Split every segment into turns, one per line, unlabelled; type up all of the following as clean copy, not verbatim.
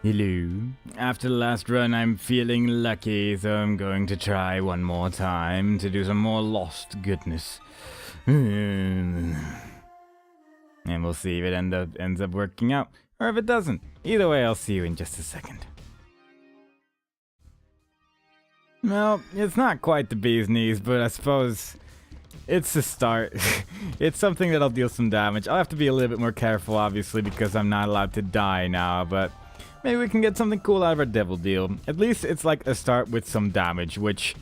Hello. After the last run, I'm feeling lucky, so I'm going to try one more time to do some more lost goodness. And we'll see if it ends up working out, or if it doesn't. Either way, I'll see you in just a second. Well, it's not quite the bee's knees, but I suppose it's a start. It's something that'll deal some damage. I'll have to be a little bit more careful, obviously, because I'm not allowed to die now, but maybe we can get something cool out of our devil deal. At least it's like a start with some damage, which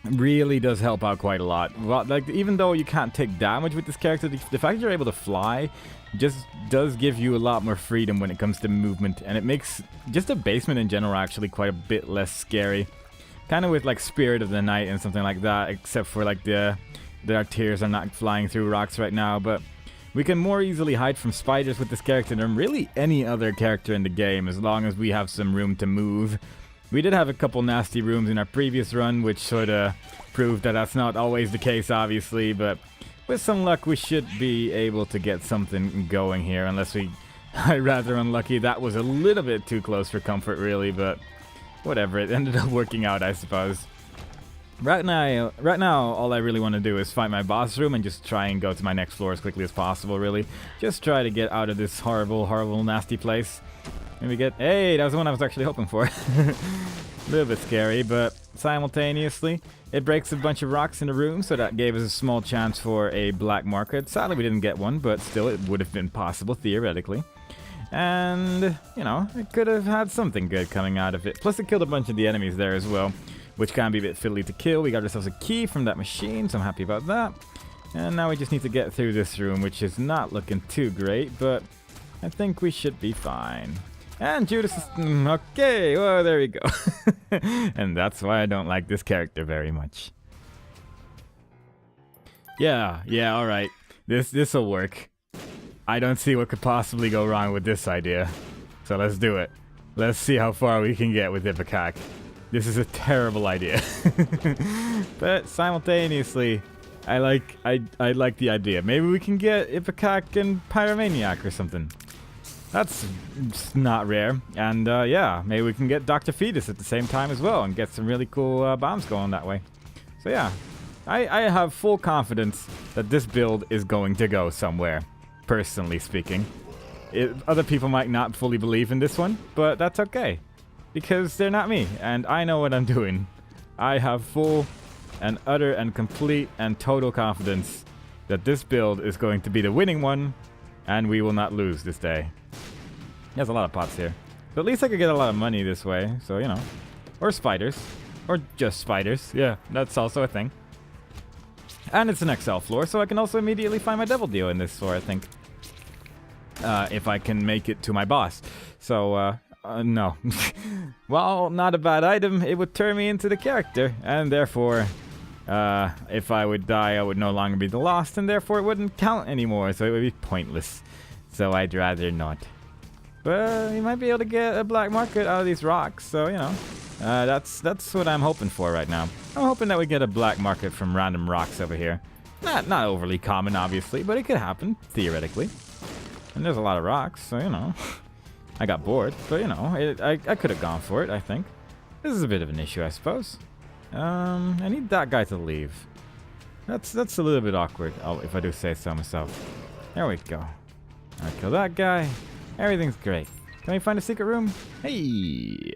really does help out quite a lot. Well, like, even though you can't take damage with this character, the fact that you're able to fly just does give you a lot more freedom when it comes to movement, and it makes just the basement in general actually quite a bit less scary. Kind of with like Spirit of the Night and something like that, except for like our tears are not flying through rocks right now, but we can more easily hide from spiders with this character than really any other character in the game, as long as we have some room to move. We did have a couple nasty rooms in our previous run, which sort of proved that that's not always the case, obviously, but with some luck we should be able to get something going here, unless we are rather unlucky. That was a little bit too close for comfort, really, but whatever, it ended up working out, I suppose. Right now, all I really want to do is find my boss room and just try and go to my next floor as quickly as possible, really. Just try to get out of this horrible, horrible, nasty place. Maybe get... Hey, that was the one I was actually hoping for. A little bit scary, but simultaneously, it breaks a bunch of rocks in the room, so that gave us a small chance for a black market. Sadly, we didn't get one, but still, it would have been possible, theoretically. And, you know, it could have had something good coming out of it. Plus, it killed a bunch of the enemies there as well, which can be a bit fiddly to kill. We got ourselves a key from that machine, so I'm happy about that. And now we just need to get through this room, which is not looking too great, but I think we should be fine. And Judas is... Okay, well, there we go. And that's why I don't like this character very much. Yeah, alright. This'll work. I don't see what could possibly go wrong with this idea. So let's do it. Let's see how far we can get with Ipecac. This is a terrible idea. But simultaneously, I like the idea. Maybe we can get Ipecac and Pyromaniac or something. That's not rare. And yeah, maybe we can get Dr. Fetus at the same time as well and get some really cool bombs going that way. So yeah, I have full confidence that this build is going to go somewhere, personally speaking. Other people might not fully believe in this one, but that's okay. Because they're not me, and I know what I'm doing. I have full and utter and complete and total confidence that this build is going to be the winning one, and we will not lose this day. There's a lot of pots here. So at least I could get a lot of money this way, so you know. Or spiders. Or just spiders. Yeah, that's also a thing. And it's an XL floor, so I can also immediately find my devil deal in this floor, I think. If I can make it to my boss. So, no. Well, not a bad item. It would turn me into the character, and therefore, if I would die, I would no longer be the lost, and therefore it wouldn't count anymore, so it would be pointless. So I'd rather not. But you might be able to get a black market out of these rocks, so, you know. That's what I'm hoping for right now. I'm hoping that we get a black market from random rocks over here. Not overly common, obviously, but it could happen, theoretically. And there's a lot of rocks, so, you know. I got bored, but, you know, I could have gone for it, I think. This is a bit of an issue, I suppose. I need that guy to leave. That's a little bit awkward, if I do say so myself. There we go. I'll kill that guy. Everything's great. Can we find a secret room? Hey!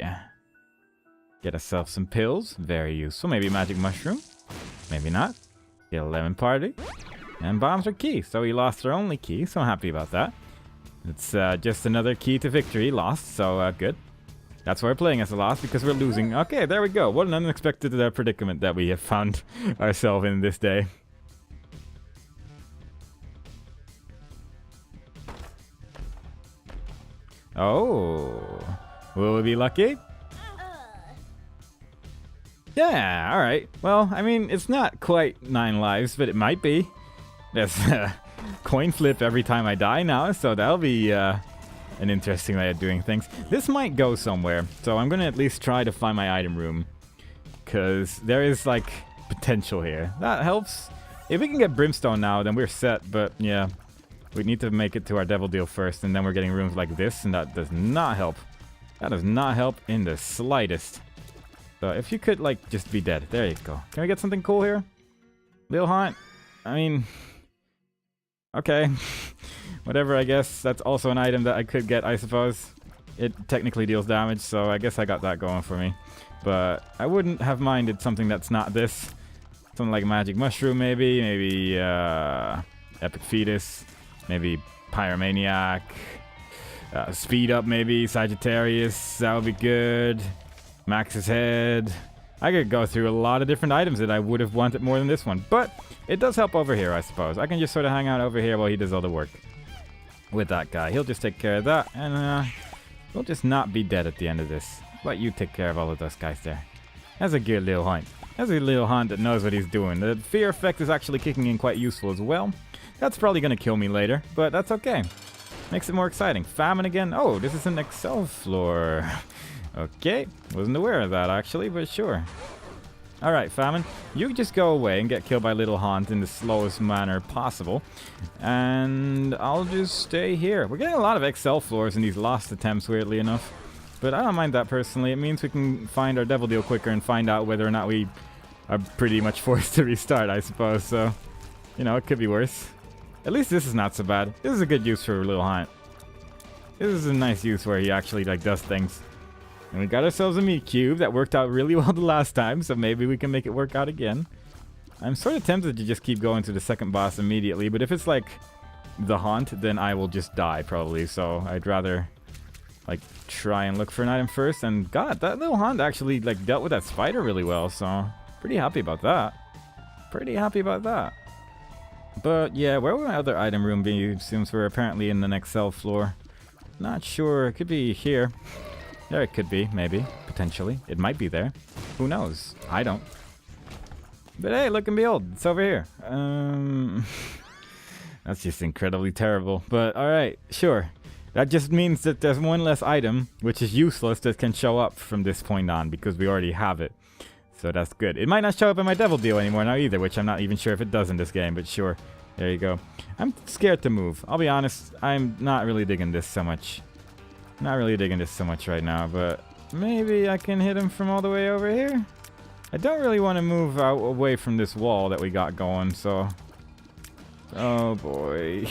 Get ourselves some pills. Very useful. Maybe a magic mushroom. Maybe not. Get a lemon party. And bombs are key. So we lost our only key, so I'm happy about that. It's just another key to victory lost, so good. That's why we're playing as a loss, because we're losing. Okay, there we go. What an unexpected predicament that we have found ourselves in this day. Oh, will we be lucky? Yeah, alright. Well, I mean, it's not quite 9 lives, but it might be. There's a coin flip every time I die now, so that'll be an interesting way of doing things. This might go somewhere, so I'm going to at least try to find my item room. Because there is, like, potential here. That helps. If we can get Brimstone now, then we're set, but yeah. We need to make it to our devil deal first, and then we're getting rooms like this, and that does not help. That does not help in the slightest. So if you could, like, just be dead. There you go. Can we get something cool here? Lil Haunt? I mean... Okay. Whatever, I guess. That's also an item that I could get, I suppose. It technically deals damage, so I guess I got that going for me. But I wouldn't have minded something that's not this. Something like Magic Mushroom, maybe. Maybe, Epic Fetus. Maybe Pyromaniac. Speed Up, maybe. Sagittarius. That would be good. Max's Head. I could go through a lot of different items that I would have wanted more than this one. But it does help over here, I suppose. I can just sort of hang out over here while he does all the work. With that guy. He'll just take care of that. And we'll just not be dead at the end of this. But you take care of all of those guys there. That's a good little hunt. That's a little hunt that knows what he's doing. The fear effect is actually kicking in quite useful as well. That's probably going to kill me later. But that's okay. Makes it more exciting. Famine again. Oh, this is an Excel floor. Okay, wasn't aware of that actually, but sure. Alright, Famine, you just go away and get killed by Little Haunt in the slowest manner possible. And I'll just stay here. We're getting a lot of Excel floors in these lost attempts, weirdly enough. But I don't mind that personally. It means we can find our Devil Deal quicker and find out whether or not we are pretty much forced to restart, I suppose. So, you know, it could be worse. At least this is not so bad. This is a good use for Little Haunt. This is a nice use where he actually, like, does things. And we got ourselves a meat cube that worked out really well the last time, so maybe we can make it work out again. I'm sort of tempted to just keep going to the second boss immediately, but if it's like the Haunt, then I will just die probably, so I'd rather like try and look for an item first. And god, that little Haunt actually like dealt with that spider really well, so pretty happy about that. Pretty happy about that. But yeah, where would my other item room be since we're apparently in the next cell floor? Not sure, it could be here. There it could be, maybe, potentially. It might be there. Who knows? I don't. But hey, look and behold, it's over here. That's just incredibly terrible. But alright, sure. That just means that there's one less item, which is useless, that can show up from this point on, because we already have it. So that's good. It might not show up in my Devil Deal anymore now either, which I'm not even sure if it does in this game, but sure. There you go. I'm scared to move. I'll be honest, I'm not really digging this so much. Not really digging this so much right now, but maybe I can hit him from all the way over here? I don't really want to move out away from this wall that we got going, so... Oh boy.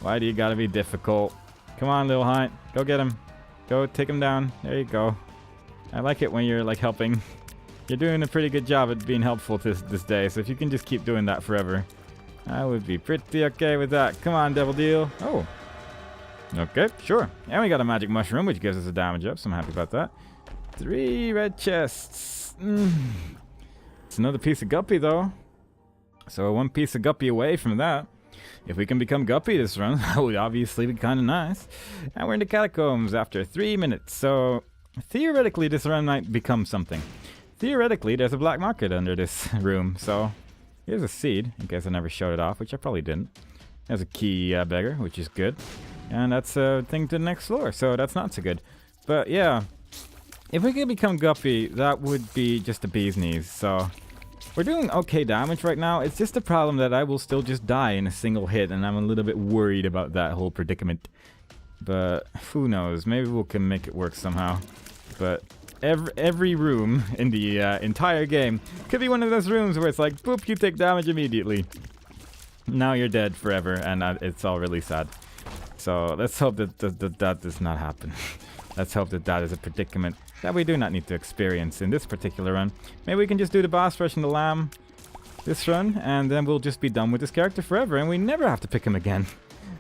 Why do you gotta be difficult? Come on, Lil Haunt. Go get him. Go take him down. There you go. I like it when you're like helping. You're doing a pretty good job at being helpful this day, so if you can just keep doing that forever, I would be pretty okay with that. Come on, Devil Deal. Oh. Okay, sure. And we got a magic mushroom, which gives us a damage up, so I'm happy about that. 3 red chests. It's another piece of guppy, though. So 1 piece of guppy away from that. If we can become guppy this run, that would obviously be kind of nice. And we're in the catacombs after 3 minutes, so theoretically this run might become something. Theoretically, there's a black market under this room, so here's a seed, in case I never showed it off, which I probably didn't. There's a key beggar, which is good. And that's a thing to the next floor, so that's not so good. But yeah, if we could become guppy, that would be just a bee's knees. So we're doing okay damage right now. It's just a problem that I will still just die in a single hit, and I'm a little bit worried about that whole predicament. But who knows? Maybe we can make it work somehow. But every room in the entire game could be one of those rooms where it's like, boop, you take damage immediately. Now you're dead forever, and it's all really sad. So let's hope that that does not happen. Let's hope that that is a predicament that we do not need to experience in this particular run. Maybe we can just do the boss rush and the lamb this run, and then we'll just be done with this character forever, and we never have to pick him again.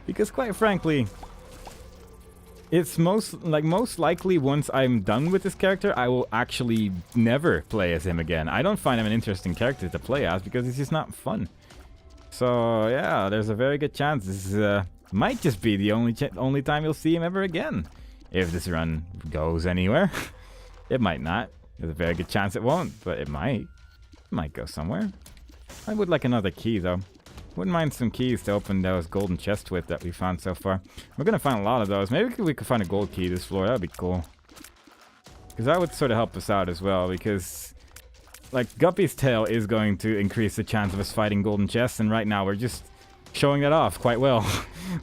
Because quite frankly, it's most likely once I'm done with this character, I will actually never play as him again. I don't find him an interesting character to play as because he's just not fun. So yeah, there's a very good chance this might just be the only time you'll see him ever again. If this run goes anywhere. It might not. There's a very good chance it won't, but it might. It might go somewhere. I would like another key though. Wouldn't mind some keys to open those golden chests with that we found so far. We're gonna find a lot of those. Maybe we could find a gold key this floor. That would be cool. Because that would sort of help us out as well, because like Guppy's tail is going to increase the chance of us fighting golden chests, and right now we're just showing that off quite well.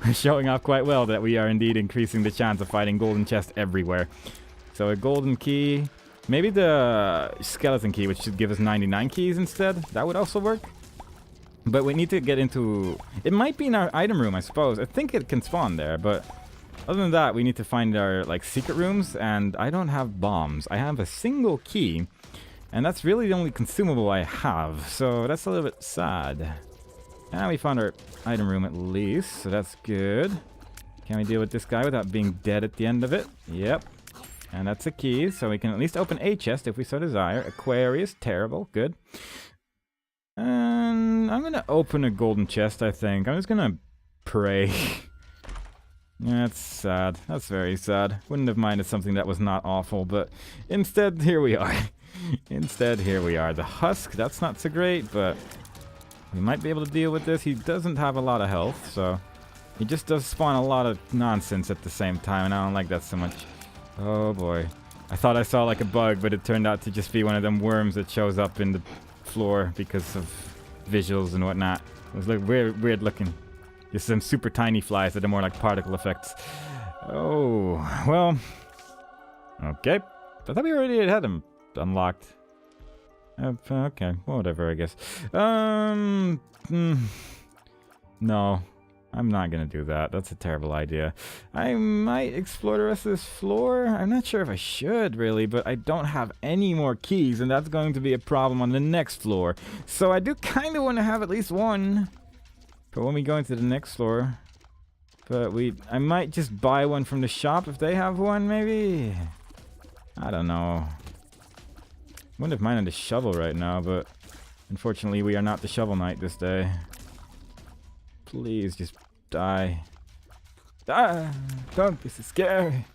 We're showing off quite well that we are indeed increasing the chance of fighting golden chests everywhere. So a golden key. Maybe the skeleton key, which should give us 99 keys instead. That would also work. But we need to get into... It might be in our item room, I suppose. I think it can spawn there, but... Other than that, we need to find our, like, secret rooms, and I don't have bombs. I have a single key, and that's really the only consumable I have, so that's a little bit sad. And we found our item room at least, so that's good. Can we deal with this guy without being dead at the end of it? Yep. And that's a key, so we can at least open a chest if we so desire. Aquarius, terrible, good. And I'm gonna open a golden chest, I think. I'm just gonna pray. That's sad. That's very sad. Wouldn't have minded something that was not awful, but instead, here we are. Instead, here we are. The husk, that's not so great, but we might be able to deal with this. He doesn't have a lot of health, so he just does spawn a lot of nonsense at the same time, and I don't like that so much. Oh boy. I thought I saw like a bug, but it turned out to just be one of them worms that shows up in the floor because of visuals and whatnot. It was like weird looking. Just some super tiny flies that are more like particle effects. Oh, well. Okay. I thought we already had them unlocked. Okay, whatever, I guess. No, I'm not gonna do that. That's a terrible idea. I might explore the rest of this floor. I'm not sure if I should, really, but I don't have any more keys, and that's going to be a problem on the next floor. So I do kind of want to have at least one. But when we go into the next floor, I might just buy one from the shop if they have one, maybe? I don't know. Wouldn't have minded the shovel right now, but unfortunately we are not the shovel knight this day. Please just die. Die! Don't be so scary.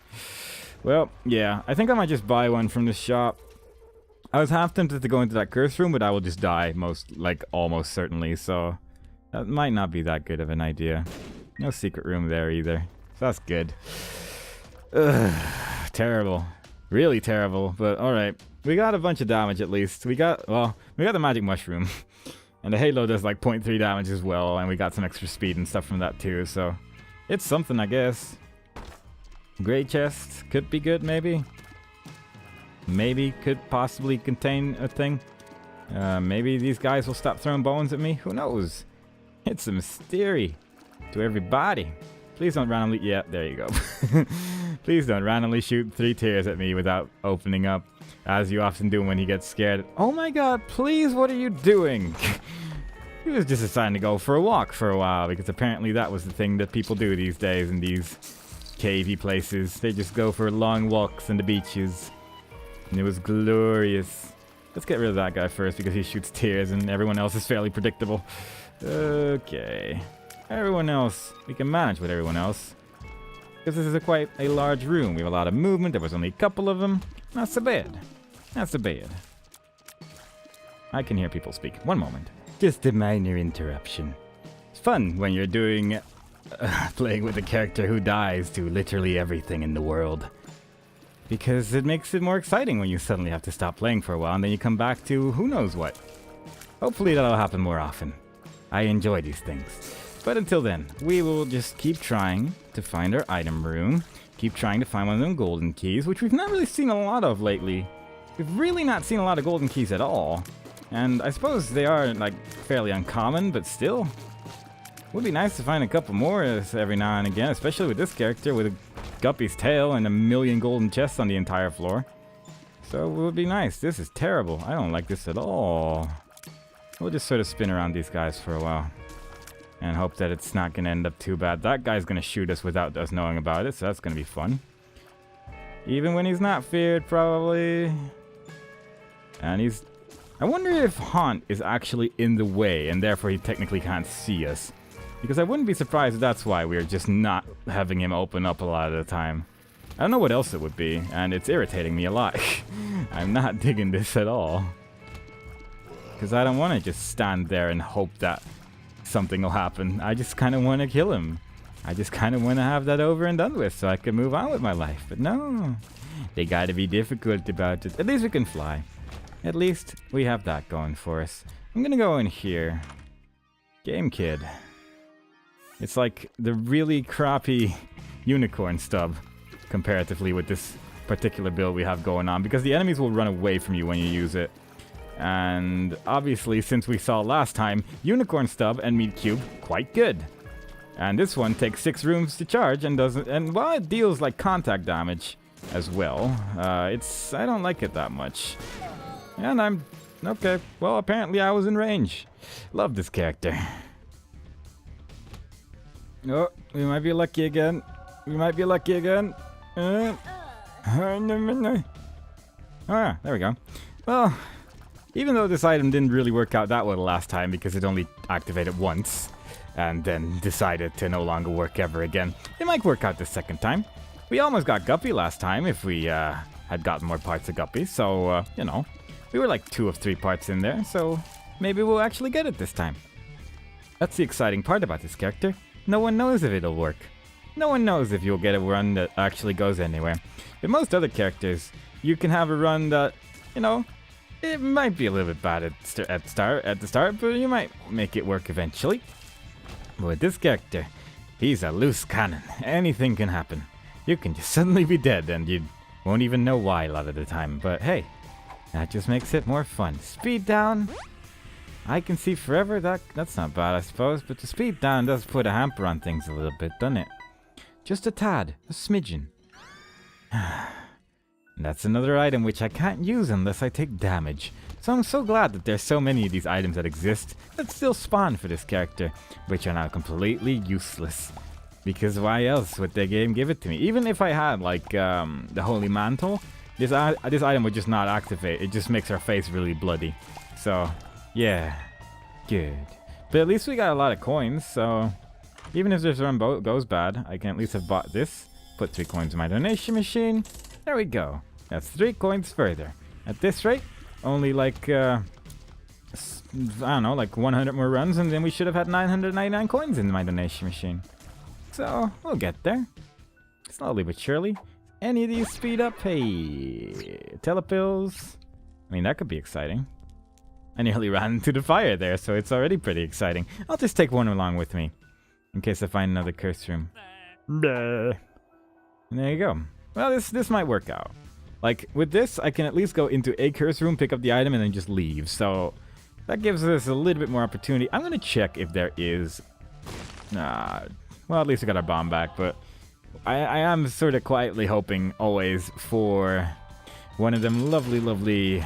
Well, yeah, I think I might just buy one from the shop. I was half tempted to go into that curse room, but I will just die almost certainly, so... That might not be that good of an idea. No secret room there either. So that's good. Ugh, terrible. Really terrible, but alright. We got a bunch of damage at least. We got the magic mushroom. And the halo does like 0.3 damage as well, and we got some extra speed and stuff from that too, so... It's something, I guess. Great chest. Could be good, maybe. Maybe could possibly contain a thing. Maybe these guys will stop throwing bones at me. Who knows? It's a mystery to everybody. Please don't randomly... Yeah, there you go. Please don't randomly shoot 3 tears at me without opening up, as you often do when he gets scared. Oh my god, please, what are you doing? He was just deciding to go for a walk for a while, because apparently that was the thing that people do these days in these cavey places. They just go for long walks on the beaches. And it was glorious. Let's get rid of that guy first, because he shoots tears and everyone else is fairly predictable. Okay. Everyone else. We can manage with everyone else. Because this is quite a large room. We have a lot of movement. There was only a couple of them. Not so bad. Not so bad. I can hear people speak. One moment. Just a minor interruption. It's fun when you're doing... playing with a character who dies to literally everything in the world. Because it makes it more exciting when you suddenly have to stop playing for a while and then you come back to who knows what. Hopefully that'll happen more often. I enjoy these things. But until then, we will just keep trying to find our item room. Keep trying to find one of them golden keys, which we've not really seen a lot of lately. We've really not seen a lot of golden keys at all. And I suppose they are, like, fairly uncommon, but still. Would be nice to find a couple more every now and again, especially with this character with a guppy's tail and a million golden chests on the entire floor. So it would be nice. This is terrible. I don't like this at all. We'll just sort of spin around these guys for a while. And hope that it's not going to end up too bad. That guy's going to shoot us without us knowing about it, so that's going to be fun. Even when he's not feared, probably. And he's... I wonder if Haunt is actually in the way, and therefore he technically can't see us. Because I wouldn't be surprised if that's why we're just not having him open up a lot of the time. I don't know what else it would be, and it's irritating me a lot. I'm not digging this at all. Because I don't want to just stand there and hope that something will happen. I just kind of want to kill him. I just kind of want to have that over and done with so I can move on with my life. But no, they got to be difficult about it. At least we can fly. At least we have that going for us. I'm going to go in here. Game Kid. It's like the really crappy unicorn stub comparatively with this particular build we have going on, because the enemies will run away from you when you use it. And obviously, since we saw last time, Unicorn Stub and Meat Cube, quite good. And this one takes 6 rooms to charge and doesn't, and while it deals like contact damage as well, I don't like it that much. And okay, well apparently I was in range. Love this character. Oh, we might be lucky again. We might be lucky again. Oh yeah, there we go. Well, even though this item didn't really work out that well last time because it only activated once and then decided to no longer work ever again, it might work out the second time. We almost got Guppy last time if we had gotten more parts of Guppy, so, you know, we were like 2 of 3 parts in there, so maybe we'll actually get it this time. That's the exciting part about this character. No one knows if it'll work. No one knows if you'll get a run that actually goes anywhere. With most other characters, you can have a run that, you know, it might be a little bit bad at the start, but you might make it work eventually. But with this character, he's a loose cannon. Anything can happen. You can just suddenly be dead and you won't even know why a lot of the time. But hey, that just makes it more fun. Speed down. I can see forever. That's not bad, I suppose. But the speed down does put a hamper on things a little bit, doesn't it? Just a tad. A smidgen. That's another item which I can't use unless I take damage. So I'm so glad that there's so many of these items that exist that still spawn for this character, which are now completely useless. Because why else would the game give it to me? Even if I had, like, the Holy Mantle, this item would just not activate. It just makes our face really bloody. So, yeah. Good. But at least we got a lot of coins, so even if this run goes bad, I can at least have bought this. Put 3 coins in my donation machine. There we go. That's 3 coins further. At this rate, only like, I don't know, like 100 more runs, and then we should have had 999 coins in my donation machine. So, we'll get there. Slowly but surely. Any of these speed up? Hey, telepills. I mean, that could be exciting. I nearly ran into the fire there, so it's already pretty exciting. I'll just take one along with me, in case I find another curse room. And there you go. Well, this might work out. Like, with this, I can at least go into a curse room, pick up the item, and then just leave. So, that gives us a little bit more opportunity. I'm going to check if there is... well, at least I got our bomb back, but I am sort of quietly hoping always for one of them lovely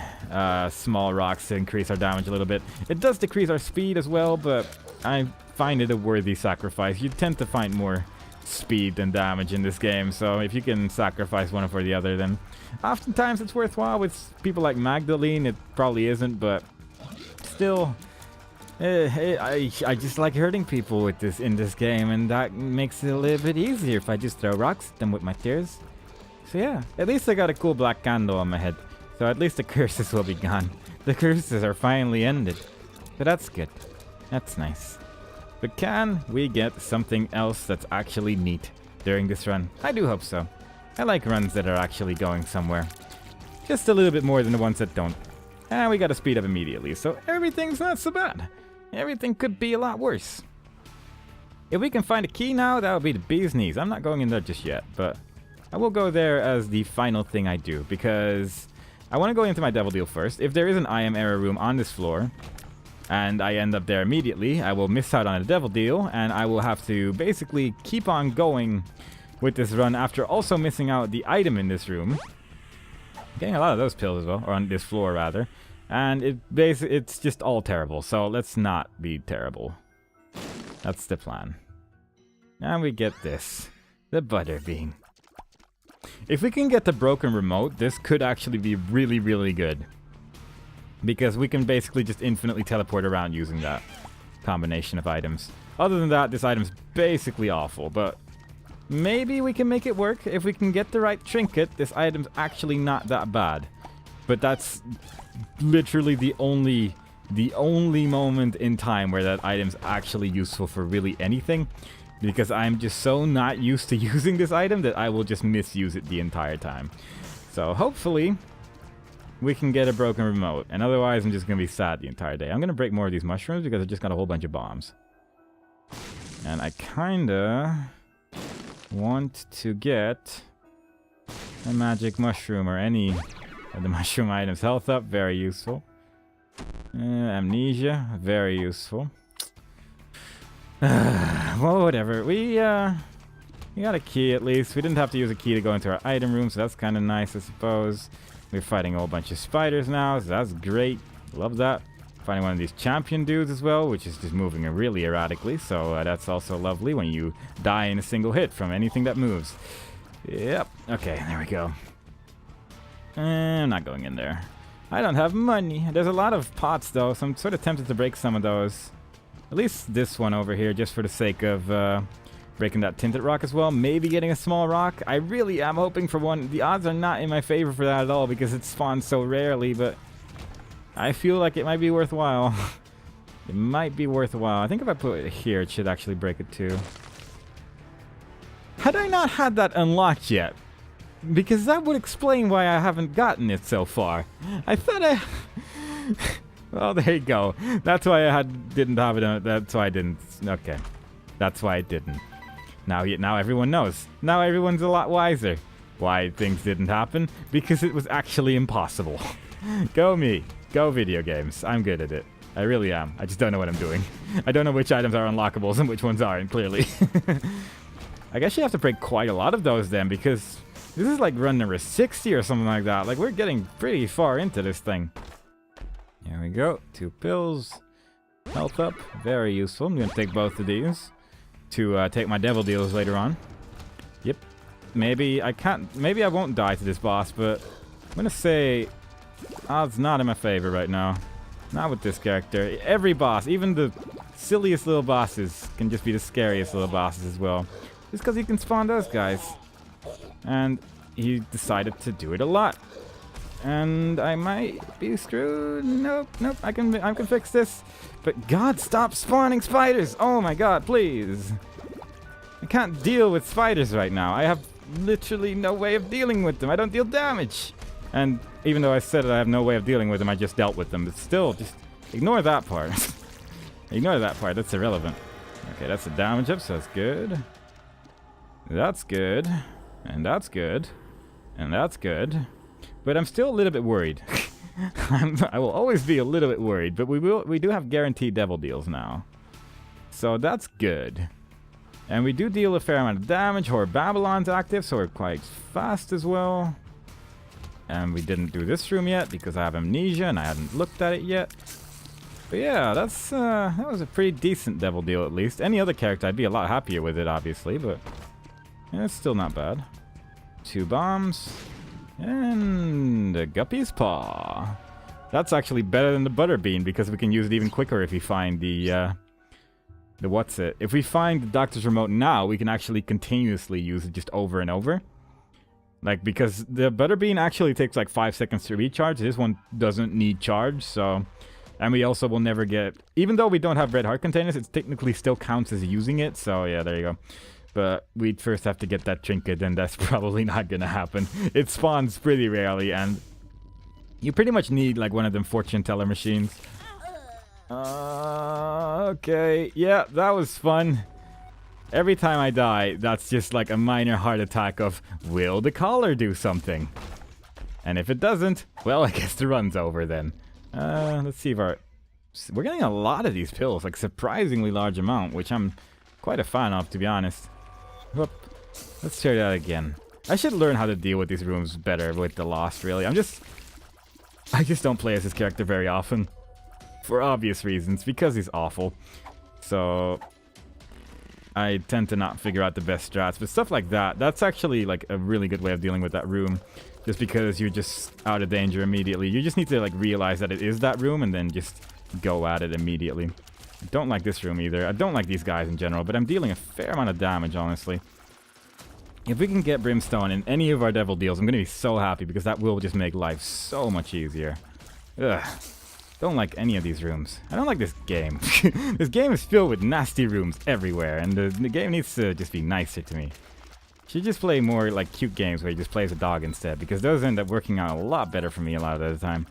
small rocks to increase our damage a little bit. It does decrease our speed as well, but I find it a worthy sacrifice. You tend to find more speed than damage in this game, so if you can sacrifice one for the other, then oftentimes it's worthwhile. With people like Magdalene, it probably isn't, but still, I just like hurting people with this in this game, and that makes it a little bit easier if I just throw rocks at them with my tears. So yeah, at least I got a cool black candle on my head, so at least the curses will be gone. The curses are finally ended, so that's good. That's nice. But can we get something else that's actually neat during this run? I do hope so. I like runs that are actually going somewhere. Just a little bit more than the ones that don't. And we gotta speed up immediately, so everything's not so bad. Everything could be a lot worse. If we can find a key now, that would be the bee's knees. I'm not going in there just yet, but I will go there as the final thing I do, because I want to go into my devil deal first. If there is an I am error room on this floor, and I end up there immediately, I will miss out on a devil deal, and I will have to basically keep on going with this run after also missing out the item in this room. Getting a lot of those pills as well, or on this floor rather. And it's just all terrible, so let's not be terrible. That's the plan. And we get this. The butter bean. If we can get the broken remote, this could actually be really, really good. Because we can basically just infinitely teleport around using that combination of items. Other than that, this item's basically awful, but maybe we can make it work. If we can get the right trinket, this item's actually not that bad. But that's literally the only moment in time where that item's actually useful for really anything. Because I'm just so not used to using this item that I will just misuse it the entire time. So hopefully we can get a broken remote, and otherwise I'm just going to be sad the entire day. I'm going to break more of these mushrooms because I just got a whole bunch of bombs. And I kind of want to get A magic mushroom or any of the mushroom items. Health up, very useful. Amnesia, very useful. Well, whatever. We got a key at least. We didn't have to use a key to go into our item room, so that's kind of nice, I suppose. We're fighting a whole bunch of spiders now, so that's great. Love that. Fighting one of these champion dudes as well, which is just moving really erratically, so that's also lovely when you die in a single hit from anything that moves. Yep. Okay, there we go. I'm not going in there. I don't have money. There's a lot of pots, though, so I'm sort of tempted to break some of those. At least this one over here, just for the sake of breaking that tinted rock as well. Maybe getting a small rock. I really am hoping for one. The odds are not in my favor for that at all because it spawns so rarely, but I feel like it might be worthwhile. It might be worthwhile. I think if I put it here, it should actually break it too. Had I not had that unlocked yet? Because that would explain why I haven't gotten it so far. I thought I... Well, there you go. That's why I didn't have it. That's why I didn't. Okay. That's why I didn't. Now everyone knows. Now everyone's a lot wiser. Why things didn't happen? Because it was actually impossible. Go me. Go video games. I'm good at it. I really am. I just don't know what I'm doing. I don't know which items are unlockables and which ones aren't, clearly. I guess you have to break quite a lot of those then, because this is like run number 60 or something like that. Like, we're getting pretty far into this thing. Here we go. 2 pills. Health up. Very useful. I'm going to take both of these to take my devil deals later on. Yep. Maybe I can't... Maybe I won't die to this boss, but I'm going to say odds not in my favor right now. Not with this character. Every boss, even the silliest little bosses, can just be the scariest little bosses as well. Just because he can spawn those guys. And he decided to do it a lot. And I might be screwed. Nope, I can fix this. But God, stop spawning spiders! Oh my God, please! I can't deal with spiders right now. I have literally no way of dealing with them. I don't deal damage. And even though I said that I have no way of dealing with them, I just dealt with them. But still, just ignore that part. Ignore that part. That's irrelevant. Okay, that's the damage up, so that's good. That's good. And that's good. And that's good. But I'm still a little bit worried. I will always be a little bit worried, but we do have guaranteed devil deals now. So that's good. And we do deal a fair amount of damage. Horror Babylon's active, so we're quite fast as well. And we didn't do this room yet because I have amnesia and I haven't looked at it yet. But yeah, that was a pretty decent devil deal at least. Any other character, I'd be a lot happier with it, obviously, but yeah, it's still not bad. 2 bombs. And a Guppy's Paw. That's actually better than the Butterbean because we can use it even quicker if we find the what's it? If we find the Doctor's Remote now, we can actually continuously use it just over and over. Like, because the Butterbean actually takes like 5 seconds to recharge. This one doesn't need charge, so... And we also will never get... Even though we don't have red heart containers, it technically still counts as using it, so yeah, there you go. But we'd first have to get that trinket, and that's probably not gonna happen. It spawns pretty rarely, and you pretty much need like one of them fortune teller machines. Okay, yeah, that was fun. Every time I die, that's just like a minor heart attack of, will the collar do something? And if it doesn't, well, I guess the run's over then. Let's see if our... We're getting a lot of these pills, like surprisingly large amount, which I'm quite a fan of, to be honest. Whoop. Let's try that again. I should learn how to deal with these rooms better with the Lost, really. I just don't play as this character very often. For obvious reasons, because he's awful. So I tend to not figure out the best strats, but stuff like that, that's actually like a really good way of dealing with that room. Just because you're just out of danger immediately. You just need to like realize that it is that room and then just go at it immediately. I don't like this room either. I don't like these guys in general, but I'm dealing a fair amount of damage, honestly. If we can get Brimstone in any of our devil deals, I'm going to be so happy because that will just make life so much easier. Ugh. Don't like any of these rooms. I don't like this game. This game is filled with nasty rooms everywhere, and the game needs to just be nicer to me. Should just play more like cute games where you just play as a dog instead, because those end up working out a lot better for me a lot of the time.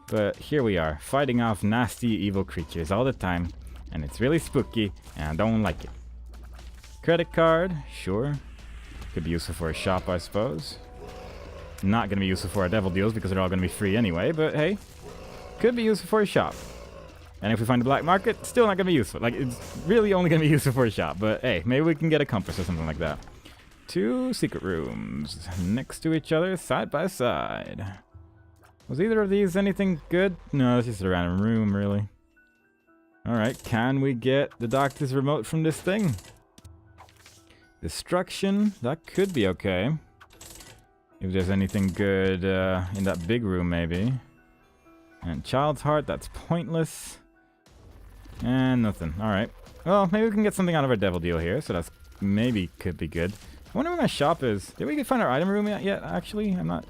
But here we are, fighting off nasty evil creatures all the time, and it's really spooky, and I don't like it. Credit card, sure. Could be useful for a shop, I suppose. Not going to be useful for our devil deals because they're all going to be free anyway, but hey, could be useful for a shop. And if we find a black market, still not going to be useful. Like, it's really only going to be useful for a shop, but hey, maybe we can get a compass or something like that. 2 secret rooms next to each other, side by side. Was either of these anything good? No, it's just a random room, really. Alright, can we get the doctor's remote from this thing? Destruction, that could be okay. If there's anything good in that big room, maybe. And Child's Heart, that's pointless. And nothing. Alright. Well, maybe we can get something out of our devil deal here, so that's maybe could be good. I wonder where my shop is. Did we find our item room yet, actually? I'm not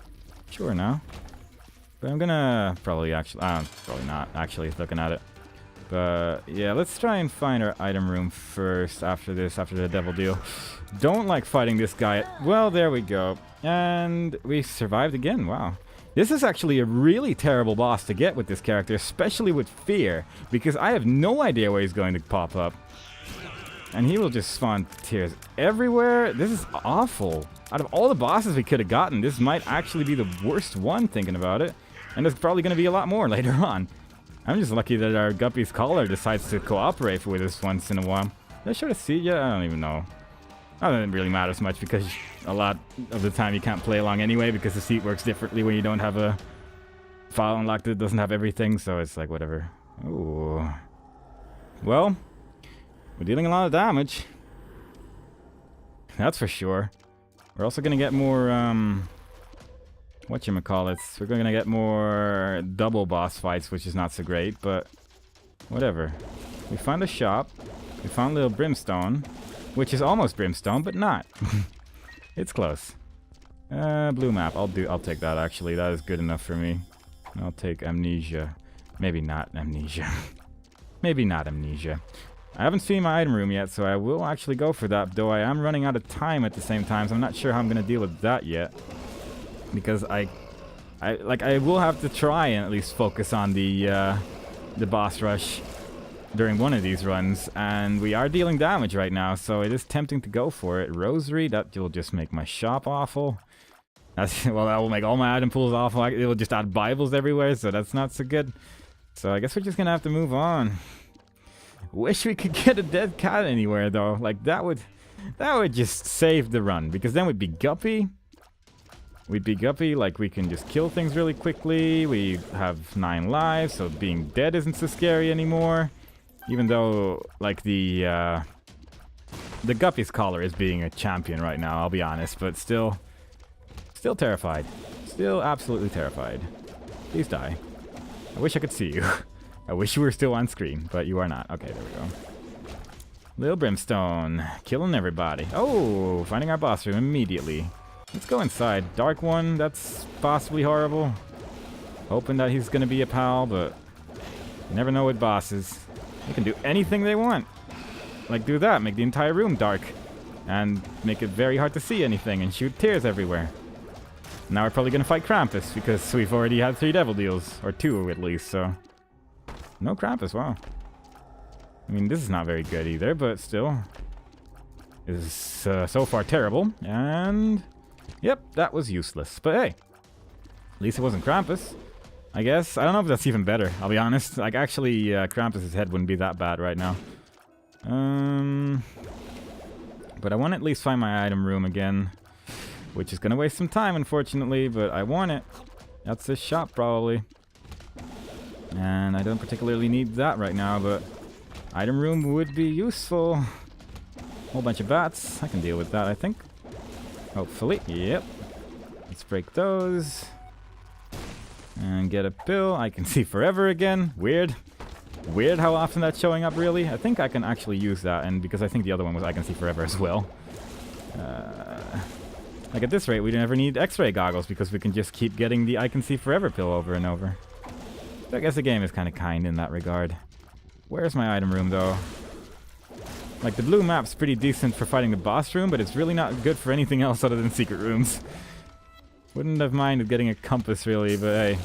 sure now. But I'm gonna probably actually... probably not actually looking at it. But yeah, let's try and find our item room first after this, after the devil deal. Don't like fighting this guy. Well, there we go. And we survived again. Wow. This is actually a really terrible boss to get with this character, especially with fear, because I have no idea where he's going to pop up. And he will just spawn tears everywhere. This is awful. Out of all the bosses we could have gotten, this might actually be the worst one, thinking about it. And there's probably going to be a lot more later on. I'm just lucky that our Guppy's Collar decides to cooperate with us once in a while. Did I show the seat yet? I don't even know. That doesn't really matter so much because a lot of the time you can't play along anyway because the seat works differently when you don't have a file unlocked that doesn't have everything, so it's like whatever. Ooh. Well, we're dealing a lot of damage. That's for sure. We're also gonna get more, whatchamacallits. We're gonna get more double boss fights, which is not so great, but whatever. We found a shop. We found a little brimstone, which is almost brimstone, but not. It's close. Blue map. I'll take that, actually. That is good enough for me. I'll take amnesia. Maybe not amnesia. Maybe not amnesia. I haven't seen my item room yet, so I will actually go for that, though I am running out of time at the same time, so I'm not sure how I'm going to deal with that yet. Because I will have to try and at least focus on the boss rush during one of these runs, and we are dealing damage right now, so it is tempting to go for it. Rosary, that will just make my shop awful. Well, that will make all my item pools awful. It will just add Bibles everywhere, so that's not so good. So I guess we're just gonna have to move on. Wish we could get a dead cat anywhere, though. Like, that would just save the run, because then we'd be Guppy. We'd be Guppy, like, we can just kill things really quickly. We have 9 lives, so being dead isn't so scary anymore. Even though, like, the Guppy's Collar is being a champion right now, I'll be honest, but still terrified. Still absolutely terrified. Please die. I wish I could see you. I wish you were still on screen, but you are not. Okay, there we go. Little Brimstone, killing everybody. Oh, finding our boss room immediately. Let's go inside. Dark one, that's possibly horrible. Hoping that he's gonna be a pal, but you never know with bosses. They can do anything they want. Like do that, make the entire room dark. And make it very hard to see anything and shoot tears everywhere. Now we're probably gonna fight Krampus because we've already had 3 devil deals. Or 2 at least, so. No Krampus, wow. I mean, this is not very good either, but still. This is so far terrible. And yep, that was useless. But hey, at least it wasn't Krampus, I guess. I don't know if that's even better, I'll be honest. Like, actually, Krampus' head wouldn't be that bad right now. But I want to at least find my item room again, which is going to waste some time, unfortunately, but I want it. That's the shop, probably. And I don't particularly need that right now, but item room would be useful. Whole bunch of bats. I can deal with that, I think. Hopefully. Yep. Let's break those. And get a pill. I can see forever again. Weird. Weird how often that's showing up, really. I think I can actually use that, and because I think the other one was I can see forever as well. Like at this rate, we never need X-ray goggles because we can just keep getting the I can see forever pill over and over. So I guess the game is kind of kind in that regard. Where's my item room, though? Like, the blue map's pretty decent for fighting the boss room, but it's really not good for anything else other than secret rooms. Wouldn't have minded getting a compass, really, but hey.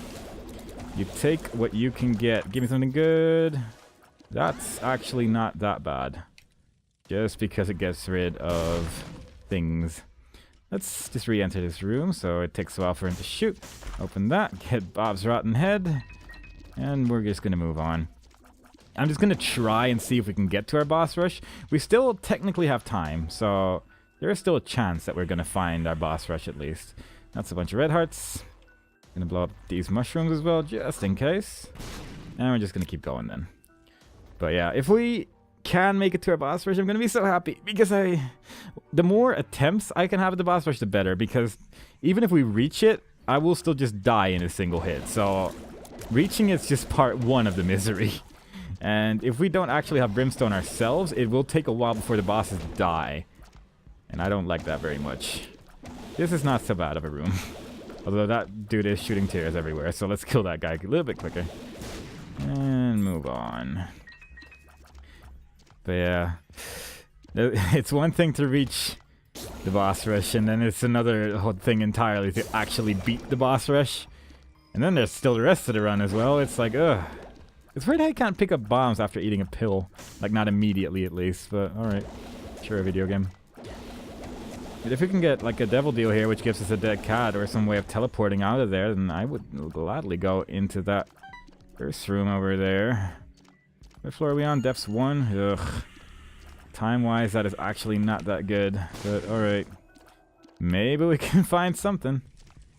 You take what you can get. Give me something good. That's actually not that bad. Just because it gets rid of things. Let's just re-enter this room, so it takes a while for him to shoot. Open that, get Bob's rotten head, and we're just gonna move on. I'm just gonna try and see if we can get to our boss rush. We still technically have time, so there is still a chance that we're gonna find our boss rush at least. That's a bunch of red hearts. Gonna blow up these mushrooms as well, just in case. And we're just gonna keep going then. But yeah, if we can make it to our boss rush, I'm gonna be so happy, because the more attempts I can have at the boss rush, the better, because even if we reach it, I will still just die in a single hit. So reaching it's just part one of the misery. And if we don't actually have brimstone ourselves, it will take a while before the bosses die. And I don't like that very much. This is not so bad of a room. Although that dude is shooting tears everywhere, so let's kill that guy a little bit quicker. And move on. But yeah, it's one thing to reach the boss rush, and then it's another whole thing entirely to actually beat the boss rush. And then there's still the rest of the run as well. It's like, ugh. It's weird how you can't pick up bombs after eating a pill. Like, not immediately at least, but alright. Sure, a video game. But if we can get like a devil deal here, which gives us a dead cat or some way of teleporting out of there, then I would gladly go into that first room over there. What floor are we on? Depths 1? Ugh. Time-wise, that is actually not that good. But alright. Maybe we can find something.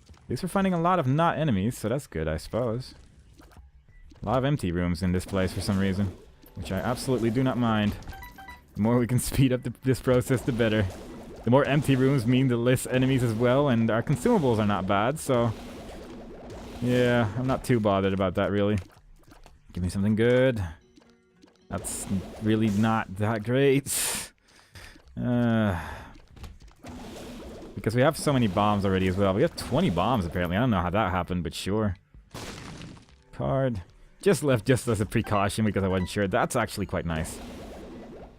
At least we're finding a lot of not enemies, so that's good, I suppose. A lot of empty rooms in this place for some reason, which I absolutely do not mind. The more we can speed up this process, the better. The more empty rooms mean the less enemies as well, and our consumables are not bad, so... yeah, I'm not too bothered about that, really. Give me something good. That's really not that great. Because we have so many bombs already as well. We have 20 bombs, apparently. I don't know how that happened, but sure. Card. Just left just as a precaution because I wasn't sure. That's actually quite nice.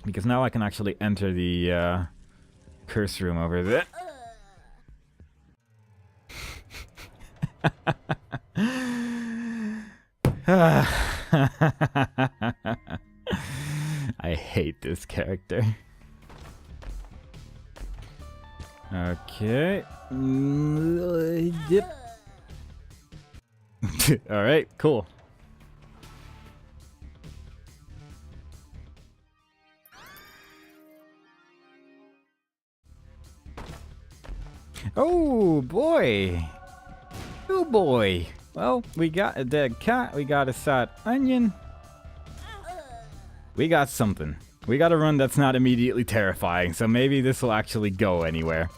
Because now I can actually enter the curse room over there. I hate this character. Okay. Yep. Alright, cool. Oh boy! Oh boy! Well, we got a dead cat, we got a sad onion. We got something. We got a run that's not immediately terrifying, so maybe this will actually go anywhere.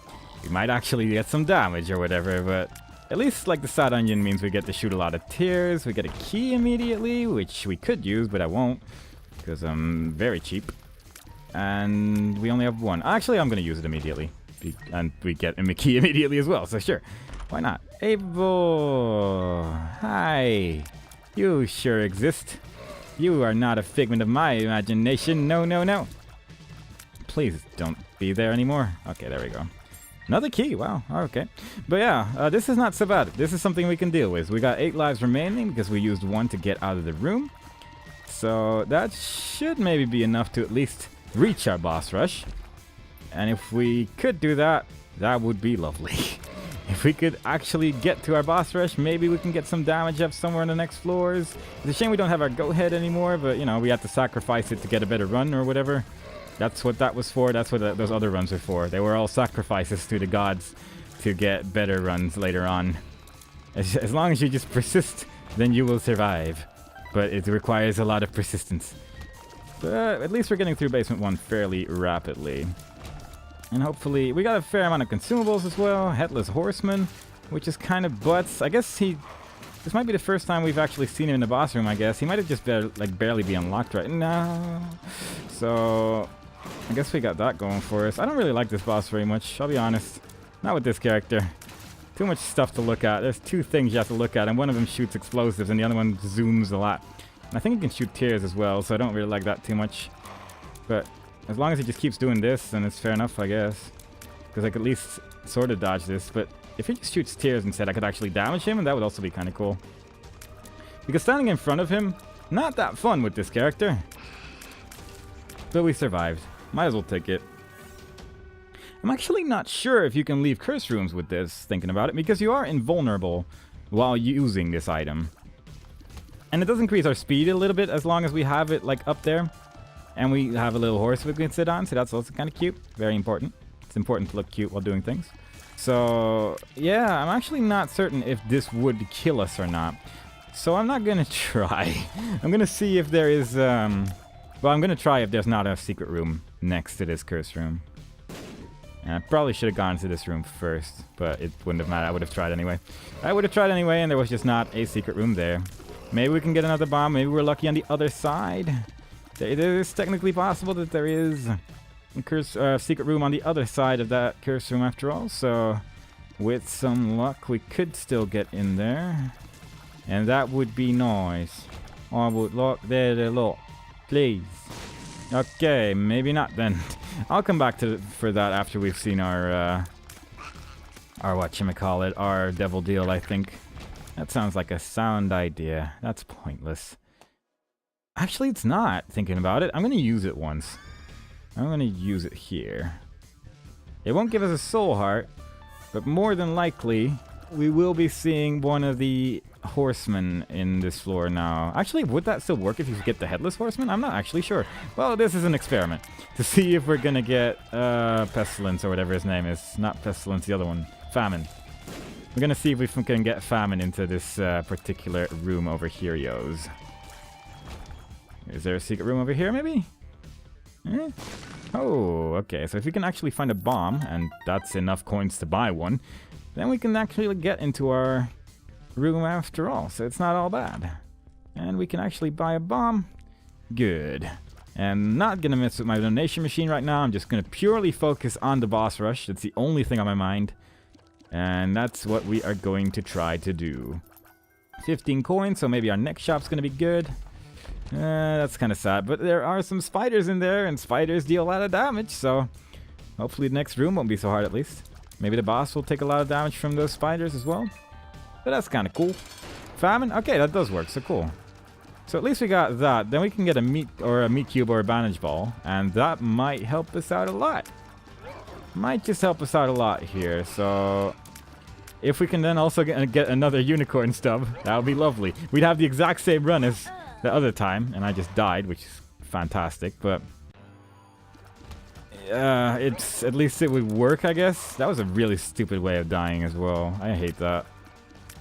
We might actually get some damage or whatever, but at least like the sad onion means we get to shoot a lot of tears. We get a key immediately, which we could use, but I won't, because I'm very cheap. And we only have one. Actually, I'm going to use it immediately. And we get a key immediately as well, so sure. Why not? Abo! Hi! You sure exist. You are not a figment of my imagination. No, no, no. Please don't be there anymore. Okay, there we go. Another key. Wow. Okay. But yeah, this is not so bad. This is something we can deal with. We got 8 lives remaining because we used 1 to get out of the room. So that should maybe be enough to at least reach our boss rush. And if we could do that, that would be lovely. If we could actually get to our boss rush, maybe we can get some damage up somewhere on the next floors. It's a shame we don't have our goat head anymore, but you know, we had to sacrifice it to get a better run or whatever. That's what that was for. That's what those other runs were for. They were all sacrifices to the gods to get better runs later on. As long as you just persist, then you will survive. But it requires a lot of persistence. But at least we're getting through basement 1 fairly rapidly. And hopefully, we got a fair amount of consumables as well. Headless Horseman, which is kind of butts. I guess this might be the first time we've actually seen him in the boss room, I guess. He might have just barely be unlocked right now. So, I guess we got that going for us. I don't really like this boss very much, I'll be honest. Not with this character. Too much stuff to look at. There's 2 things you have to look at, and one of them shoots explosives, and the other one zooms a lot. And I think he can shoot tears as well, so I don't really like that too much. But as long as he just keeps doing this, then it's fair enough, I guess. Because I could at least sort of dodge this. But if he just shoots tears instead, I could actually damage him, and that would also be kind of cool. Because standing in front of him, not that fun with this character. But we survived. Might as well take it. I'm actually not sure if you can leave curse rooms with this, thinking about it, because you are invulnerable while using this item. And it does increase our speed a little bit as long as we have it like up there. And we have a little horse we can sit on, so that's also kind of cute. Very important. It's important to look cute while doing things. So, yeah, I'm actually not certain if this would kill us or not. So I'm not going to try. I'm going to see if there is... well, I'm going to try if there's not a secret room next to this curse room. And I probably should have gone to this room first, but it wouldn't have mattered. I would have tried anyway. I would have tried anyway, and there was just not a secret room there. Maybe we can get another bomb. Maybe we're lucky on the other side. It is technically possible that there is a secret room on the other side of that curse room after all. So with some luck, we could still get in there. And that would be nice. I would like that a lot. Please. Okay, maybe not then. I'll come back for that after we've seen our whatchamacallit, our devil deal, I think. That sounds like a sound idea. That's pointless. Actually, it's not, thinking about it. I'm going to use it once. I'm going to use it here. It won't give us a soul heart, but more than likely, we will be seeing one of the horsemen in this floor now. Actually, would that still work if you get the headless horseman? I'm not actually sure. Well, this is an experiment to see if we're going to get pestilence or whatever his name is. Not pestilence, the other one. Famine. We're going to see if we can get famine into this particular room over here, yos. Is there a secret room over here, maybe? Eh? Oh, okay. So if we can actually find a bomb, and that's enough coins to buy one, then we can actually get into our room after all. So it's not all bad. And we can actually buy a bomb. Good. And not going to mess with my donation machine right now. I'm just going to purely focus on the boss rush. It's the only thing on my mind. And that's what we are going to try to do. 15 coins, so maybe our next shop's going to be good. That's kind of sad, but there are some spiders in there, and spiders deal a lot of damage, so hopefully the next room won't be so hard at least. Maybe the boss will take a lot of damage from those spiders as well. But that's kind of cool. Famine? Okay, that does work, so cool. So at least we got that. Then we can get a meat cube or a bandage ball, and that might help us out a lot. Might just help us out a lot here, so... If we can then also get another unicorn stub, that would be lovely. We'd have the exact same run as the other time, and I just died, which is fantastic, but... it's at least it would work, I guess. That was a really stupid way of dying as well. I hate that.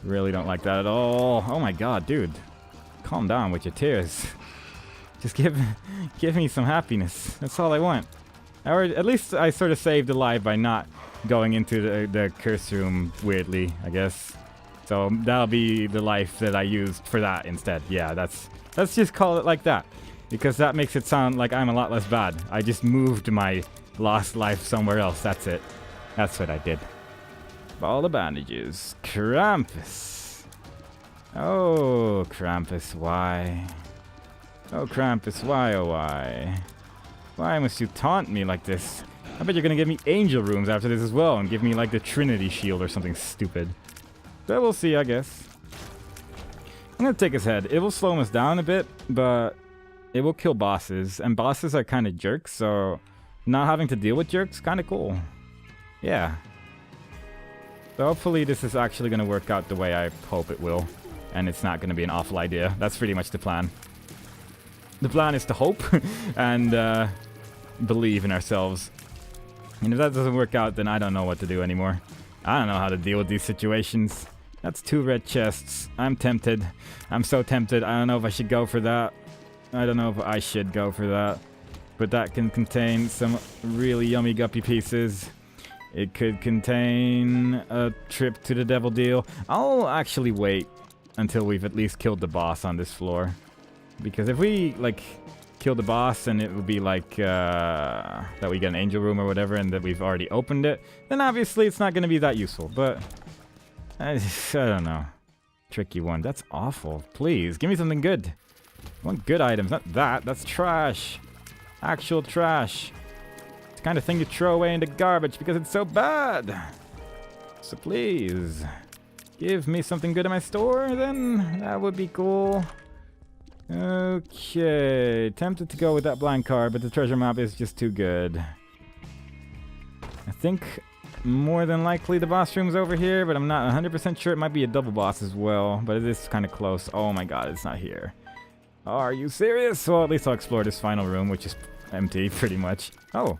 Really don't like that at all. Oh my god, dude. Calm down with your tears. Just give me some happiness. That's all I want. Or at least I sort of saved a life by not going into the curse room weirdly, I guess. So that'll be the life that I used for that instead. Yeah, let's just call it like that. Because that makes it sound like I'm a lot less bad. I just moved my lost life somewhere else. That's it. That's what I did. All the bandages. Krampus. Oh, Krampus, why? Oh, Krampus, why, oh, why? Why must you taunt me like this? I bet you're gonna give me angel rooms after this as well and give me like the Trinity shield or something stupid. But we'll see, I guess. I'm gonna take his head. It will slow us down a bit, but it will kill bosses. And bosses are kind of jerks, so not having to deal with jerks, kind of cool. Yeah. So hopefully this is actually gonna work out the way I hope it will. And it's not gonna be an awful idea. That's pretty much the plan. The plan is to hope and believe in ourselves. And if that doesn't work out, then I don't know what to do anymore. I don't know how to deal with these situations. That's 2 red chests. I'm tempted. I'm so tempted. I don't know if I should go for that. I don't know if I should go for that. But that can contain some really yummy guppy pieces. It could contain a trip to the devil deal. I'll actually wait until we've at least killed the boss on this floor. Because if we, like, kill the boss and it would be like that we get an angel room or whatever and that we've already opened it, then obviously it's not going to be that useful. But I don't know. Tricky one. That's awful. Please, give me something good. I want good items, not that. That's trash. Actual trash. It's the kind of thing you throw away in the garbage because it's so bad. So please, give me something good in my store, then that would be cool. Okay, tempted to go with that blank card, but the treasure map is just too good. I think more than likely the boss room's over here, but I'm not 100% sure. It might be a double boss as well, but it is kind of close. Oh my god, it's not here. Are you serious? Well, at least I'll explore this final room, which is empty, pretty much. Oh,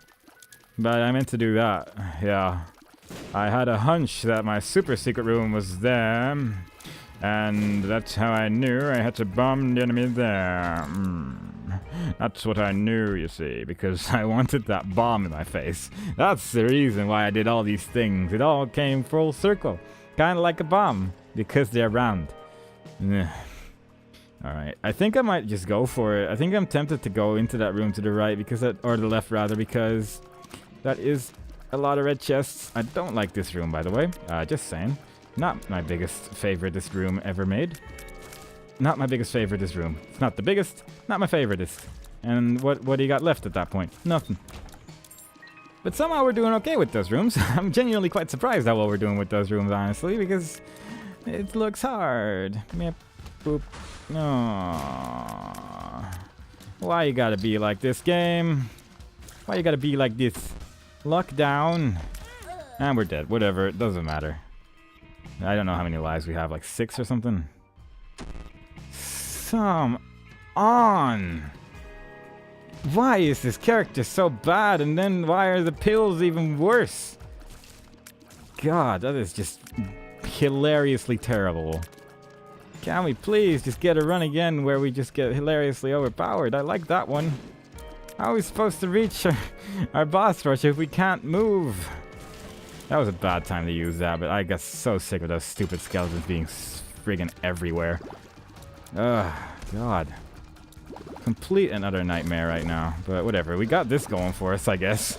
but I meant to do that. Yeah. I had a hunch that my super secret room was there, and that's how I knew I had to bomb the enemy there. That's what I knew, you see, because I wanted that bomb in my face. That's the reason why I did all these things. It all came full circle. Kind of like a bomb, because they're round. Alright, I think I might just go for it. I think I'm tempted to go into that room to the right, because that, or the left rather, because that is a lot of red chests. I don't like this room, by the way. Just saying. Not my biggest favoriteest room ever made. Not my biggest favoriteest room. It's not the biggest, not my favoriteest. And what do you got left at that point? Nothing. But somehow we're doing okay with those rooms. I'm genuinely quite surprised how well we're doing with those rooms, honestly, because it looks hard. Meep, boop. Aww. Why you gotta be like this, game? Why you gotta be like this? Luck down. And we're dead. Whatever, it doesn't matter. I don't know how many lives we have, like 6 or something. Come on! Why is this character so bad, and then why are the pills even worse? God, that is just hilariously terrible. Can we please just get a run again where we just get hilariously overpowered? I like that one. How are we supposed to reach our boss rush if we can't move? That was a bad time to use that, but I got so sick of those stupid skeletons being friggin' everywhere. Ugh, God. Complete and utter nightmare right now, but whatever. We got this going for us, I guess.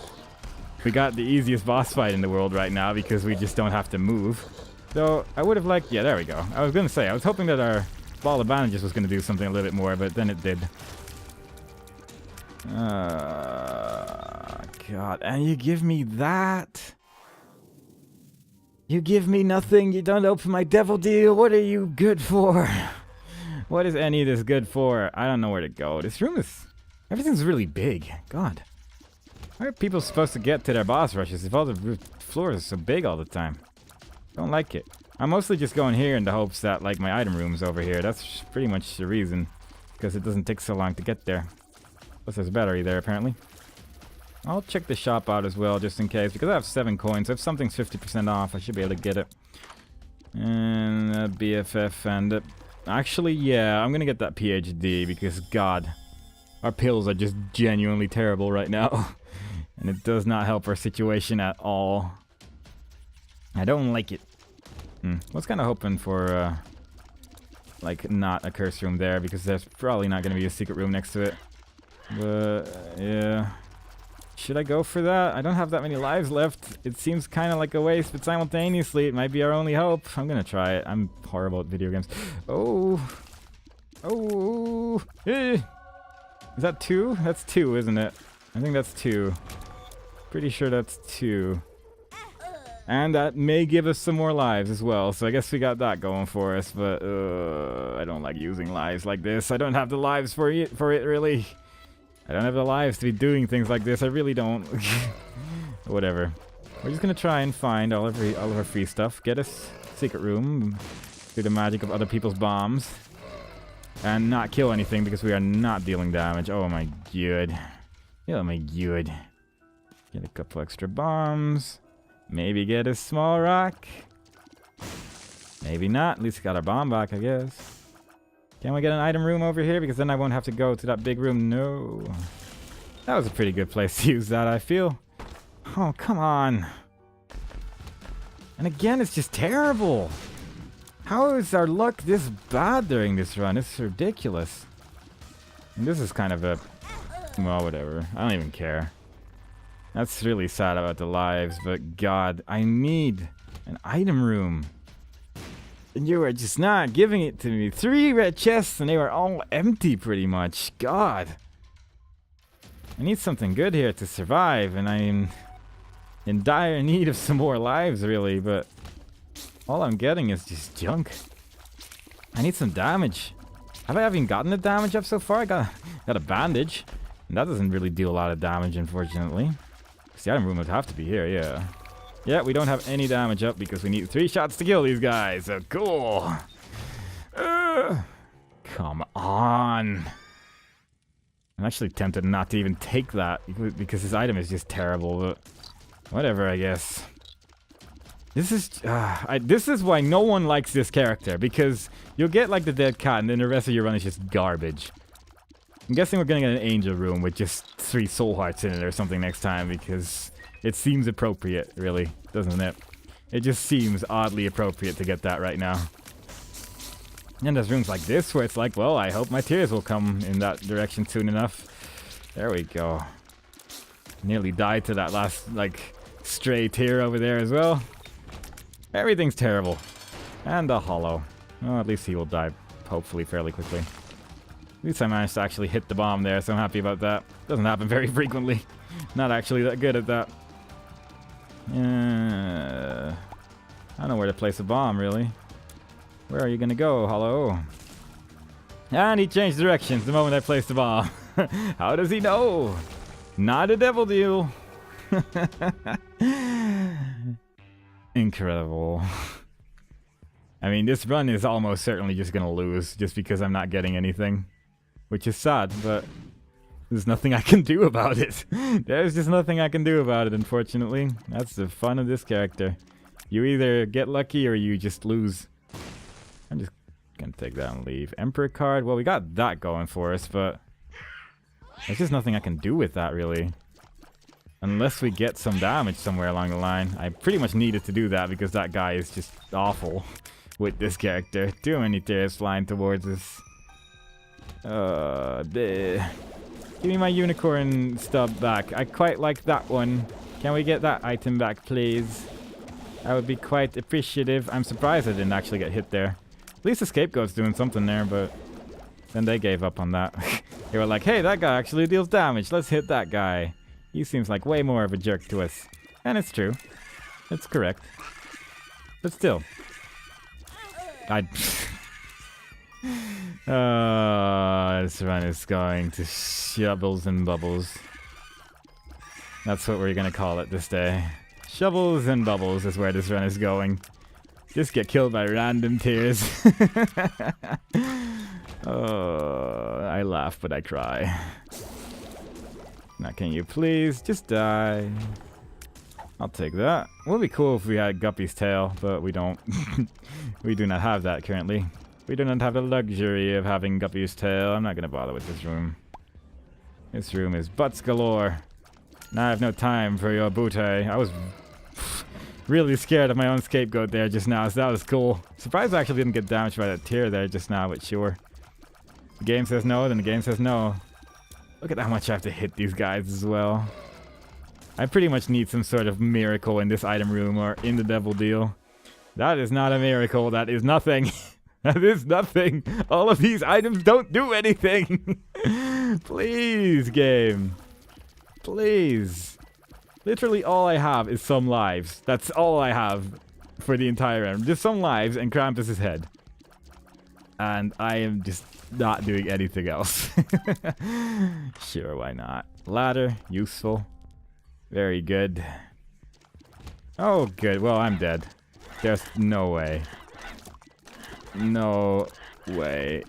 We got the easiest boss fight in the world right now because we just don't have to move. Though, I would have liked... Yeah, there we go. I was going to say, I was hoping that our ball of bandages was going to do something a little bit more, but then it did. God, and you give me that? You give me nothing, you don't open my devil deal, what are you good for? What is any of this good for? I don't know where to go. This room is... Everything's really big. God. How are people supposed to get to their boss rushes if all the floors are so big all the time? Don't like it. I'm mostly just going here in the hopes that, like, my item room's over here. That's pretty much the reason. Because it doesn't take so long to get there. Plus there's a battery there, apparently. I'll check the shop out as well, just in case. Because I have 7 coins, so if something's 50% off, I should be able to get it. And BFF and... Actually, yeah, I'm gonna get that PhD because, God, our pills are just genuinely terrible right now. And it does not help our situation at all. I don't like it. Was kind of hoping for, like, not a curse room there because there's probably not gonna be a secret room next to it. But, yeah. Should I go for that? I don't have that many lives left. It seems kind of like a waste, but simultaneously it might be our only hope. I'm gonna try it. I'm horrible at video games. Oh. Oh. Eh. Is that 2? That's 2, isn't it? I think that's 2. Pretty sure that's 2. And that may give us some more lives as well. So I guess we got that going for us. But I don't like using lives like this. I don't have the lives for it really. I don't have the lives to be doing things like this. I really don't. Whatever. We're just gonna try and find all of our free stuff. Get us secret room through the magic of other people's bombs, and not kill anything because we are not dealing damage. Oh my god. Oh my god. Get a couple extra bombs. Maybe get a small rock. Maybe not. At least we got our bomb back, I guess. Can we get an item room over here? Because then I won't have to go to that big room. No. That was a pretty good place to use that, I feel. Oh, come on. And again, it's just terrible. How is our luck this bad during this run? It's ridiculous. And this is kind of a... Well, whatever. I don't even care. That's really sad about the lives, but God, I need an item room. And you are just not giving it to me. 3 red chests and they were all empty pretty much. God. I need something good here to survive, and I'm in dire need of some more lives really, but all I'm getting is just junk. I need some damage. Have I even gotten the damage up so far? I got a bandage. And that doesn't really deal a lot of damage, unfortunately. The item room would have to be here, yeah. Yeah, we don't have any damage up because we need 3 shots to kill these guys. So cool. Come on. I'm actually tempted not to even take that because this item is just terrible, but whatever, I guess. This is why no one likes this character, because you'll get like the dead cat and then the rest of your run is just garbage. I'm guessing we're gonna get an angel room with just 3 soul hearts in it or something next time, because it seems appropriate, really, doesn't it? It just seems oddly appropriate to get that right now. And there's rooms like this where it's like, well, I hope my tears will come in that direction soon enough. There we go. Nearly died to that last, like, stray tear over there as well. Everything's terrible. And a hollow. Well, at least he will die, hopefully, fairly quickly. At least I managed to actually hit the bomb there, so I'm happy about that. Doesn't happen very frequently. Not actually that good at that. I don't know where to place a bomb, really. Where are you gonna go, Hollow? And he changed directions the moment I placed the bomb. How does he know? Not a devil deal. Incredible. I mean, this run is almost certainly just gonna lose just because I'm not getting anything. Which is sad, but there's nothing I can do about it. There's just nothing I can do about it, unfortunately. That's the fun of this character. You either get lucky or you just lose. I'm just gonna take that and leave. Emperor card, well, we got that going for us, but there's just nothing I can do with that, really. Unless we get some damage somewhere along the line. I pretty much needed to do that because that guy is just awful with this character. Too many tears flying towards us. Bleh. Give me my unicorn stub back. I quite like that one. Can we get that item back, please? I would be quite appreciative. I'm surprised I didn't actually get hit there. At least the scapegoat's doing something there, but then they gave up on that. They were like, hey, that guy actually deals damage. Let's hit that guy. He seems like way more of a jerk to us. And it's true. It's correct. But still. This run is going to shovels and bubbles. That's what we're gonna call it this day. Shovels and bubbles is where this run is going. Just get killed by random tears. Oh, I laugh, but I cry. Now, can you please just die? I'll take that. It would be cool if we had Guppy's tail, but we don't. We do not have that currently. We do not have the luxury of having Guppy's tail. I'm not going to bother with this room. This room is butts galore. Now I have no time for your booty. I was really scared of my own scapegoat there just now, so that was cool. Surprised I actually didn't get damaged by that tear there just now, but sure. The game says no, then the game says no. Look at how much I have to hit these guys as well. I pretty much need some sort of miracle in this item room or in the devil deal. That is not a miracle, that is nothing. That is nothing. All of these items don't do anything. Please, game. Please. Literally all I have is some lives. That's all I have for the entire round. Just some lives and Krampus's head. And I am just not doing anything else. Sure, why not? Ladder, useful. Very good. Oh, good. Well, I'm dead. There's no way. No way.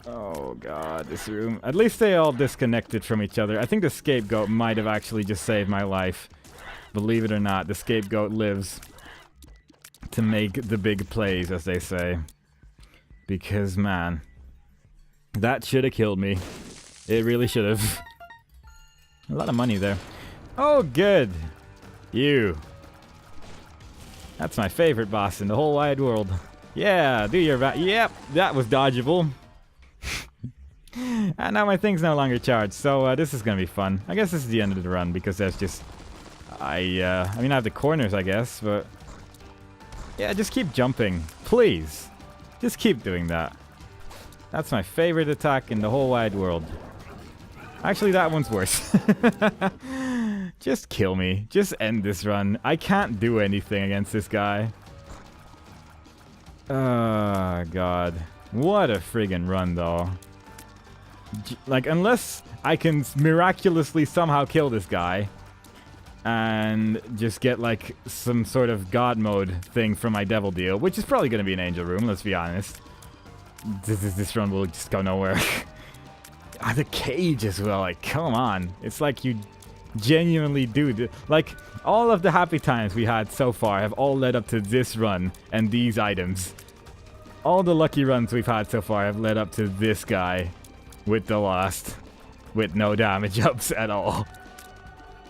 Oh god, this room. At least they all disconnected from each other. I think the scapegoat might have actually just saved my life. Believe it or not, the scapegoat lives to make the big plays, as they say. Because, man, that should have killed me. It really should have. A lot of money there. Oh, good. You. That's my favorite boss in the whole wide world. Yeah, do your yep, that was dodgeable. And now my thing's no longer charged, so this is gonna be fun. I guess this is the end of the run because there's just I mean I have the corners, I guess, but yeah, just keep jumping, please. Just keep doing that. That's my favorite attack in the whole wide world. Actually, that one's worse. Just kill me. Just end this run. I can't do anything against this guy. Oh, God. What a friggin' run, though. Like, unless I can miraculously somehow kill this guy and just get, like, some sort of god mode thing from my devil deal, which is probably going to be an angel room, let's be honest. This run will just go nowhere. The cage as well, like, come on. It's like you genuinely do. Like, all of the happy times we had so far have all led up to this run and these items. All the lucky runs we've had so far have led up to this guy with the Lost, with no damage ups at all.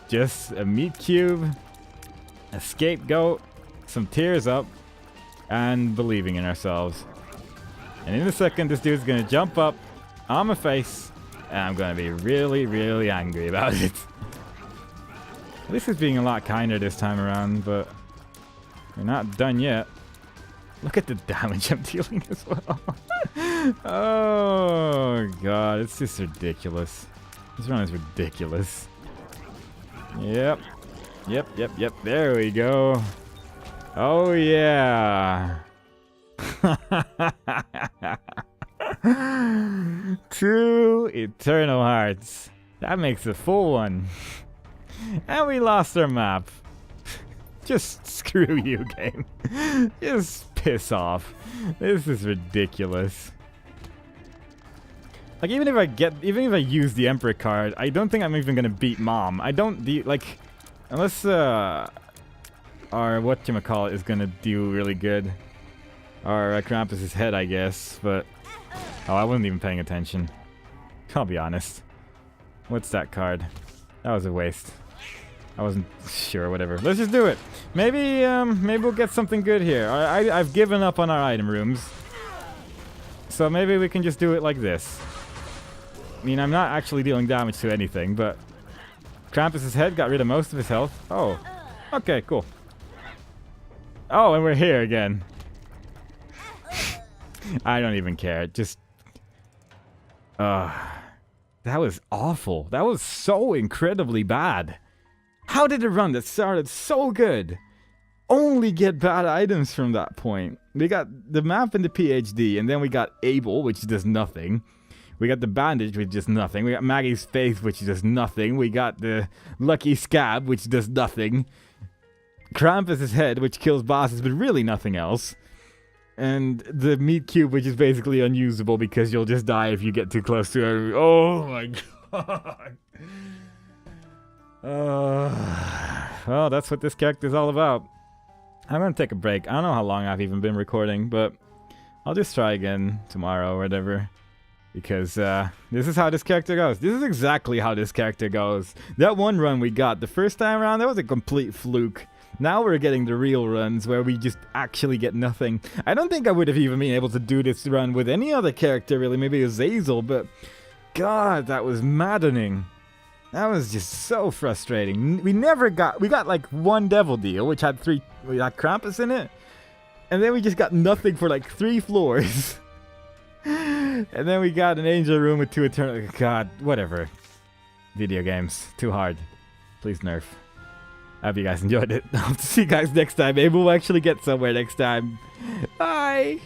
Just a meat cube, a scapegoat, some tears up, and believing in ourselves. And in a second, this dude's gonna jump up on my face, and I'm gonna be really, really angry about it. At least he's being a lot kinder this time around, but we're not done yet. Look at the damage I'm dealing as well. Oh, God. It's just ridiculous. This run is ridiculous. Yep. Yep. There we go. Oh, yeah. 2 eternal hearts. That makes a full one. And we lost our map. Just screw you, game. Just piss off. This is ridiculous. Like, even if I use the Emperor card, I don't think I'm even gonna beat Mom. I don't like, unless our whatchamacallit is gonna do really good. Or Krampus's head, I guess, but oh, I wasn't even paying attention. I'll be honest. What's that card? That was a waste. I wasn't sure, whatever. Let's just do it. Maybe we'll get something good here. I've given up on our item rooms. So maybe we can just do it like this. I mean, I'm not actually dealing damage to anything, but Krampus's head got rid of most of his health. Oh. Okay, cool. Oh, and we're here again. I don't even care. Just... that was awful. That was so incredibly bad. How did a run that started so good only get bad items from that point? We got the map and the PhD, and then we got Abel, which does nothing. We got the bandage, which does nothing. We got Maggie's face, which does nothing. We got the lucky scab, which does nothing. Krampus's head, which kills bosses, but really nothing else. And the meat cube, which is basically unusable because you'll just die if you get too close to it. Oh my god. Well, that's what this character's all about. I'm gonna take a break. I don't know how long I've even been recording, but I'll just try again tomorrow or whatever. Because this is how this character goes. This is exactly how this character goes. That one run we got the first time around, that was a complete fluke. Now we're getting the real runs where we just actually get nothing. I don't think I would have even been able to do this run with any other character, really. Maybe Azazel, but God, that was maddening. That was just so frustrating. We got like one devil deal, which had we got Krampus in it. And then we just got nothing for like 3 floors. And then we got an angel room with 2 eternal... God, whatever. Video games. Too hard. Please nerf. I hope you guys enjoyed it. I hope to see you guys next time. Maybe we'll actually get somewhere next time. Bye!